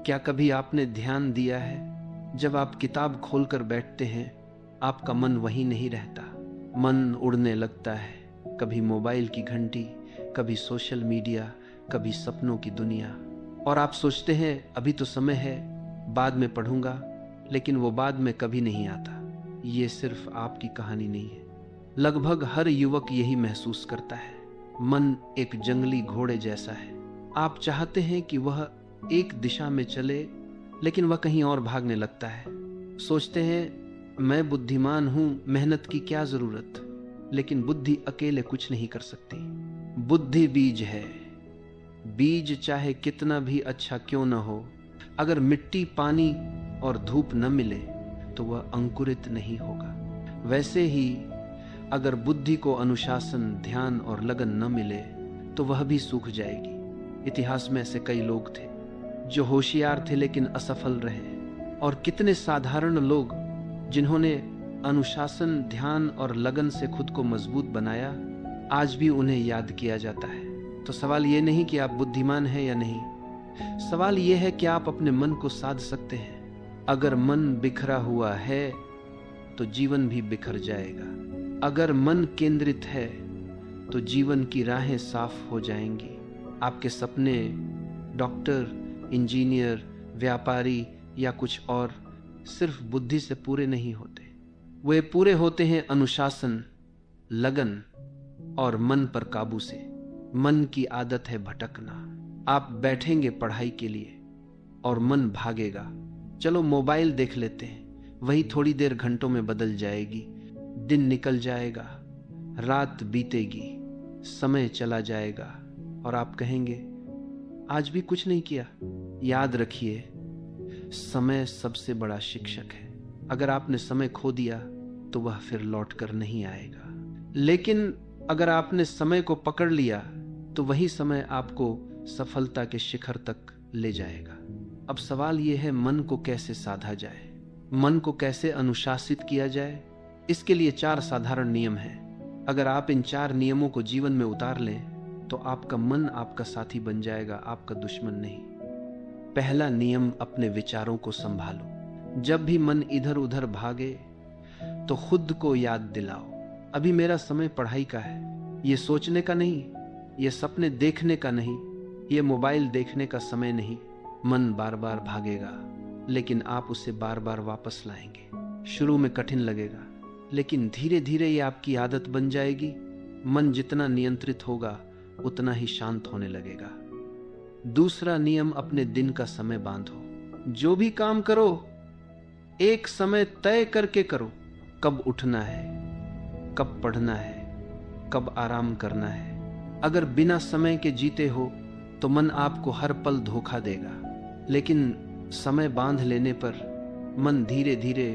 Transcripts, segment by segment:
क्या कभी आपने ध्यान दिया है, जब आप किताब खोलकर बैठते हैं आपका मन वहीं नहीं रहता, मन उड़ने लगता है। कभी मोबाइल की घंटी, कभी सोशल मीडिया, कभी सपनों की दुनिया। और आप सोचते हैं अभी तो समय है, बाद में पढ़ूंगा, लेकिन वो बाद में कभी नहीं आता। ये सिर्फ आपकी कहानी नहीं है, लगभग हर युवक यही महसूस करता है। मन एक जंगली घोड़े जैसा है। आप चाहते हैं कि वह एक दिशा में चले, लेकिन वह कहीं और भागने लगता है। सोचते हैं मैं बुद्धिमान हूं, मेहनत की क्या जरूरत, लेकिन बुद्धि अकेले कुछ नहीं कर सकती। बुद्धि बीज है। बीज चाहे कितना भी अच्छा क्यों न हो, अगर मिट्टी, पानी और धूप न मिले तो वह अंकुरित नहीं होगा। वैसे ही अगर बुद्धि को अनुशासन, ध्यान और लगन न मिले तो वह भी सूख जाएगी। इतिहास में ऐसे कई लोग थे जो होशियार थे लेकिन असफल रहे, और कितने साधारण लोग जिन्होंने अनुशासन, ध्यान और लगन से खुद को मजबूत बनाया, आज भी उन्हें याद किया जाता है। तो सवाल ये नहीं कि आप बुद्धिमान हैं या नहीं, सवाल ये है कि आप अपने मन को साध सकते हैं। अगर मन बिखरा हुआ है तो जीवन भी बिखर जाएगा। अगर मन केंद्रित है तो जीवन की राहें साफ हो जाएंगी। आपके सपने डॉक्टर, इंजीनियर, व्यापारी या कुछ और सिर्फ बुद्धि से पूरे नहीं होते, वे पूरे होते हैं अनुशासन, लगन और मन पर काबू से। मन की आदत है भटकना। आप बैठेंगे पढ़ाई के लिए और मन भागेगा, चलो मोबाइल देख लेते हैं, वही थोड़ी देर घंटों में बदल जाएगी। दिन निकल जाएगा, रात बीतेगी, समय चला जाएगा और आप कहेंगे आज भी कुछ नहीं किया। याद रखिए, समय सबसे बड़ा शिक्षक है। अगर आपने समय खो दिया तो वह फिर लौट कर नहीं आएगा, लेकिन अगर आपने समय को पकड़ लिया तो वही समय आपको सफलता के शिखर तक ले जाएगा। अब सवाल यह है, मन को कैसे साधा जाए, मन को कैसे अनुशासित किया जाए। इसके लिए 4 साधारण नियम हैं। अगर आप इन 4 नियमों को जीवन में उतार लें तो आपका मन आपका साथी बन जाएगा, आपका दुश्मन नहीं। पहला नियम, अपने विचारों को संभालो। जब भी मन इधर उधर भागे तो खुद को याद दिलाओ, अभी मेरा समय पढ़ाई का है, ये सोचने का नहीं, ये सपने देखने का नहीं, ये मोबाइल देखने का समय नहीं। मन बार बार भागेगा, लेकिन आप उसे बार बार वापस लाएंगे। शुरू में कठिन लगेगा, लेकिन धीरे धीरे ये आपकी आदत बन जाएगी। मन जितना नियंत्रित होगा उतना ही शांत होने लगेगा। दूसरा नियम, अपने दिन का समय बांधो। जो भी काम करो एक समय तय करके करो। कब उठना है, कब पढ़ना है, कब आराम करना है। अगर बिना समय के जीते हो तो मन आपको हर पल धोखा देगा, लेकिन समय बांध लेने पर मन धीरे धीरे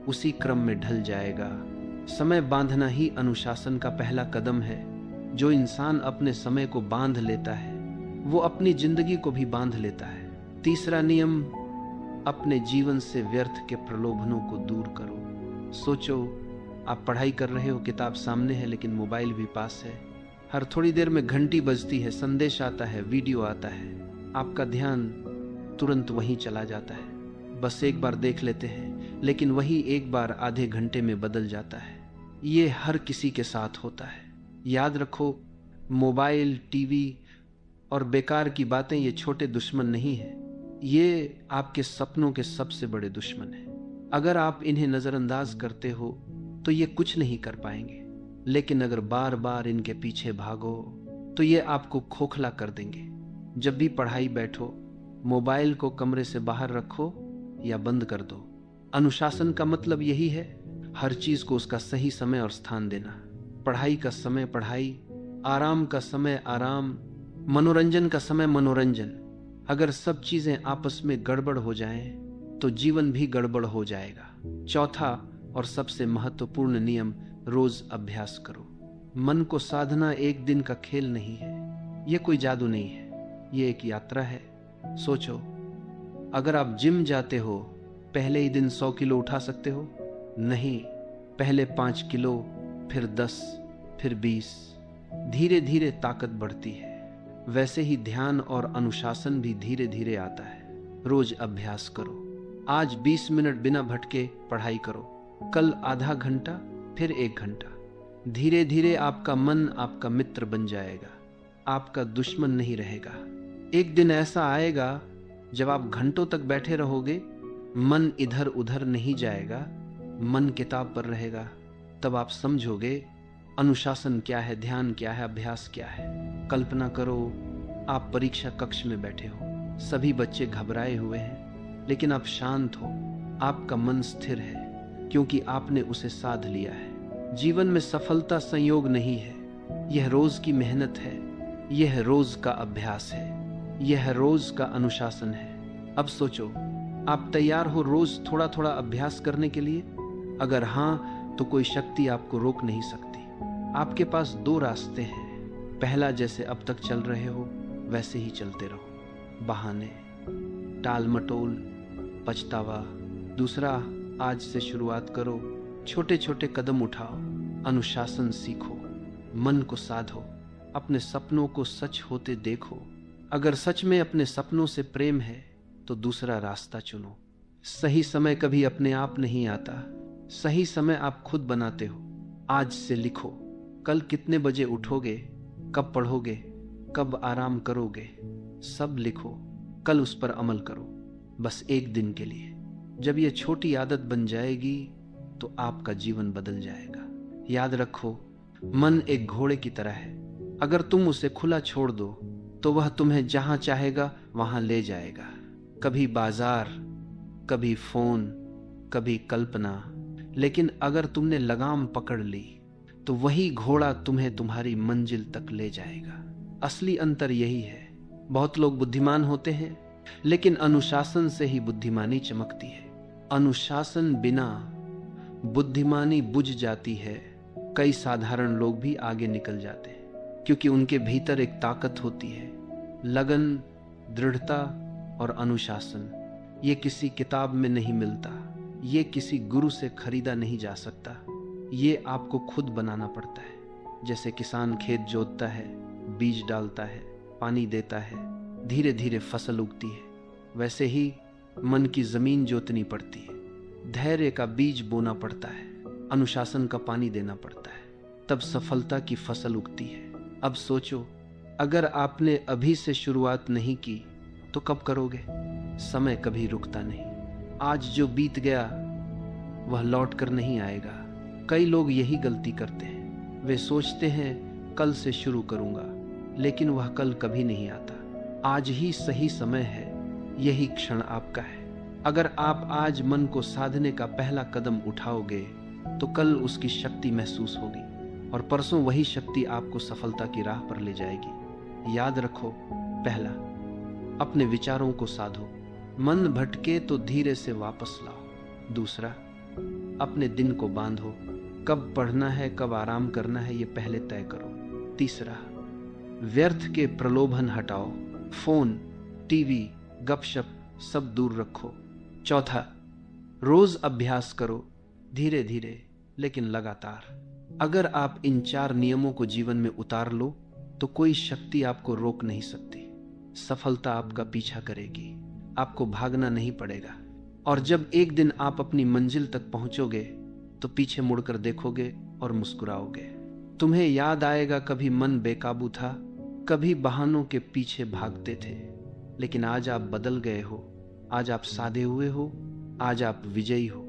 उसी क्रम में ढल जाएगा। समय बांधना ही अनुशासन का पहला कदम है। जो इंसान अपने समय को बांध लेता है वो अपनी जिंदगी को भी बांध लेता है। तीसरा नियम, अपने जीवन से व्यर्थ के प्रलोभनों को दूर करो। सोचो, आप पढ़ाई कर रहे हो, किताब सामने है, लेकिन मोबाइल भी पास है। हर थोड़ी देर में घंटी बजती है, संदेश आता है, वीडियो आता है, आपका ध्यान तुरंत वहीं चला जाता है। बस एक बार देख लेते हैं, लेकिन वही एक बार आधे घंटे में बदल जाता है। ये हर किसी के साथ होता है। याद रखो, मोबाइल, टीवी और बेकार की बातें ये छोटे दुश्मन नहीं है, ये आपके सपनों के सबसे बड़े दुश्मन हैं। अगर आप इन्हें नजरअंदाज करते हो तो ये कुछ नहीं कर पाएंगे, लेकिन अगर बार बार इनके पीछे भागो तो ये आपको खोखला कर देंगे। जब भी पढ़ाई बैठो, मोबाइल को कमरे से बाहर रखो या बंद कर दो। अनुशासन का मतलब यही है, हर चीज को उसका सही समय और स्थान देना। पढ़ाई का समय पढ़ाई, आराम का समय आराम, मनोरंजन का समय मनोरंजन। अगर सब चीजें आपस में गड़बड़ हो जाएं तो जीवन भी गड़बड़ हो जाएगा। चौथा और सबसे महत्वपूर्ण नियम, रोज अभ्यास करो। मन को साधना एक दिन का खेल नहीं है, यह कोई जादू नहीं है, यह एक यात्रा है। सोचो, अगर आप जिम जाते हो, पहले ही दिन 100 किलो उठा सकते हो? नहीं, पहले 5 किलो, फिर 10, फिर 20। धीरे धीरे ताकत बढ़ती है। वैसे ही ध्यान और अनुशासन भी धीरे धीरे आता है। रोज अभ्यास करो। आज 20 मिनट बिना भटके पढ़ाई करो, कल आधा घंटा, फिर 1 घंटा। धीरे धीरे आपका मन आपका मित्र बन जाएगा, आपका दुश्मन नहीं रहेगा। एक दिन ऐसा आएगा जब आप घंटों तक बैठे रहोगे, मन इधर उधर नहीं जाएगा, मन किताब पर रहेगा। तब आप समझोगे अनुशासन क्या है, ध्यान क्या है, अभ्यास क्या है। कल्पना करो आप परीक्षा कक्ष में बैठे हो, सभी बच्चे घबराए हुए हैं, लेकिन आप शांत हो, आपका मन स्थिर है, क्योंकि आपने उसे साध लिया है। जीवन में सफलता संयोग नहीं है, यह रोज की मेहनत है, यह रोज का अभ्यास है, यह रोज का अनुशासन है। अब सोचो, आप तैयार हो रोज थोड़ा थोड़ा अभ्यास करने के लिए? अगर हां, तो कोई शक्ति आपको रोक नहीं सकती। आपके पास 2 रास्ते हैं। पहला, जैसे अब तक चल रहे हो वैसे ही चलते रहो, बहाने, टाल मटोल, पछतावा। दूसरा, आज से शुरुआत करो, छोटे छोटे कदम उठाओ, अनुशासन सीखो, मन को साधो, अपने सपनों को सच होते देखो। अगर सच में अपने सपनों से प्रेम है तो दूसरा रास्ता चुनो। सही समय कभी अपने आप नहीं आता, सही समय आप खुद बनाते हो। आज से लिखो, कल कितने बजे उठोगे, कब पढ़ोगे, कब आराम करोगे, सब लिखो। कल उस पर अमल करो, बस एक दिन के लिए। जब यह छोटी आदत बन जाएगी तो आपका जीवन बदल जाएगा। याद रखो, मन एक घोड़े की तरह है, अगर तुम उसे खुला छोड़ दो तो वह तुम्हें जहां चाहेगा वहां ले जाएगा। कभी बाजार, कभी फोन, कभी कल्पना। लेकिन अगर तुमने लगाम पकड़ ली तो वही घोड़ा तुम्हें तुम्हारी मंजिल तक ले जाएगा। असली अंतर यही है। बहुत लोग बुद्धिमान होते हैं, लेकिन अनुशासन से ही बुद्धिमानी चमकती है। अनुशासन बिना बुद्धिमानी बुझ जाती है। कई साधारण लोग भी आगे निकल जाते हैं क्योंकि उनके भीतर एक ताकत होती है, लगन, दृढ़ता और अनुशासन। ये किसी किताब में नहीं मिलता, ये किसी गुरु से खरीदा नहीं जा सकता, ये आपको खुद बनाना पड़ता है। जैसे किसान खेत जोतता है, बीज डालता है, पानी देता है, धीरे धीरे फसल उगती है, वैसे ही मन की जमीन जोतनी पड़ती है, धैर्य का बीज बोना पड़ता है, अनुशासन का पानी देना पड़ता है, तब सफलता की फसल उगती है। अब सोचो, अगर आपने अभी से शुरुआत नहीं की तो कब करोगे? समय कभी रुकता नहीं। आज जो बीत गया वह लौट कर नहीं आएगा। कई लोग यही गलती करते हैं, वे सोचते हैं कल से शुरू करूंगा, लेकिन वह कल कभी नहीं आता। आज ही सही समय है, यही क्षण आपका है। अगर आप आज मन को साधने का पहला कदम उठाओगे तो कल उसकी शक्ति महसूस होगी और परसों वही शक्ति आपको सफलता की राह पर ले जाएगी। याद रखो, पहला, अपने विचारों को साधो, मन भटके तो धीरे से वापस लाओ। दूसरा, अपने दिन को बांधो, कब पढ़ना है कब आराम करना है ये पहले तय करो। तीसरा, व्यर्थ के प्रलोभन हटाओ, फोन, टीवी, गपशप सब दूर रखो। चौथा, रोज अभ्यास करो, धीरे धीरे लेकिन लगातार। अगर आप इन 4 नियमों को जीवन में उतार लो तो कोई शक्ति आपको रोक नहीं सकती। सफलता आपका पीछा करेगी, आपको भागना नहीं पड़ेगा। और जब एक दिन आप अपनी मंजिल तक पहुंचोगे तो पीछे मुड़कर देखोगे और मुस्कुराओगे। तुम्हें याद आएगा कभी मन बेकाबू था, कभी बहानों के पीछे भागते थे, लेकिन आज आप बदल गए हो, आज आप साधे हुए हो, आज आप विजयी हो।